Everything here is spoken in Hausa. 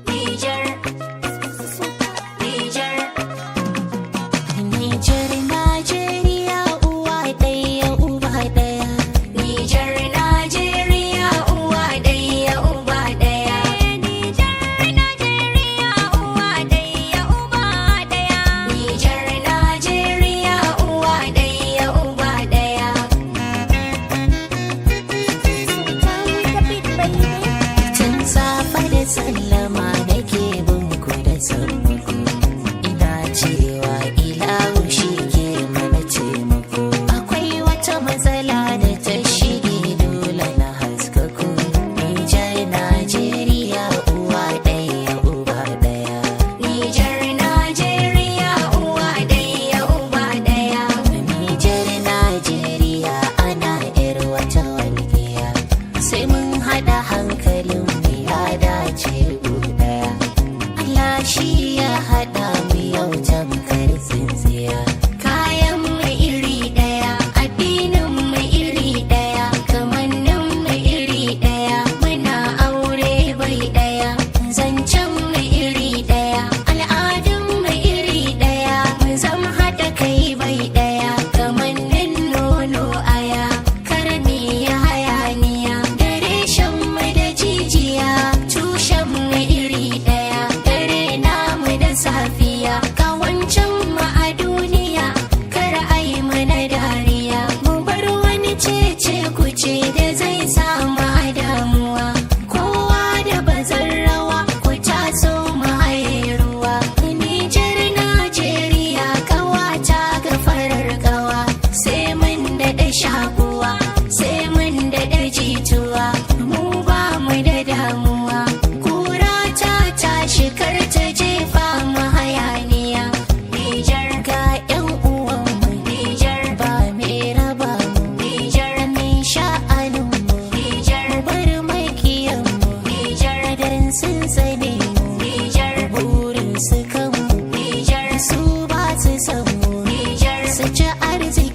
Nijar, Nijar, Nijar, Najeriya uwa ɗaya uba ɗaya. Nijar, Najeriya uwa ɗaya uba ɗaya. Nijar, Najeriya uwa ɗaya uba ɗaya. Nijar, Najeriya uwa ɗaya uba ɗaya. Tun safe da sallama nake bin ku da sammako, ina cewa ilahu shi ke mana taimako. Akwai wata matsala da ta shige dole na haskako. Nijar, Najeriya uwa ɗaya uba ɗaya. Nijar, Najeriya uwa ɗaya uba ɗaya. Nijar, Najeriya ana ƴar wata walƙiya, sai mun haɗa hankalin mu ya dace ɗaya. Allah shi ya haɗa mu yau tamkar tsintsiya. Kayan mu iri ɗaya, addinin mu iri ɗaya, kamannin mu iri ɗaya, muna aure bai ɗaya, zancen mu iri ɗaya, al'adun mu iri ɗaya, mu zam haɗa kai bai ɗaya, kamannin nono aya, karmi ya hayaniya, da reshen mu da jijiya, tushen mu iri ɗaya, dare namu da safiya, kawancin mu a duniya, kar ai mana dariya, mu bar wani cece kuce da zai samu a damuwa, kowa da bazan rawa, ku taso mu haye ruwa. Nijar, Najeriya ƙawata ga farar ƙawa, sai mun daɗa shakuwa, sai mun daɗa jituwa, mu ba mu da damuwa, kura ta tashi kar ta jefa mu hayaniya. Nijar ga 'yan uwanmu, Nijar ba mai raba mu, Nijar mai sha'aninmu, Nijar bar makiyanmu, Nijar dan sun tsane mu, Nijar burin su kanmu, Nijar su ba su san mu, Nijar su ci arziki.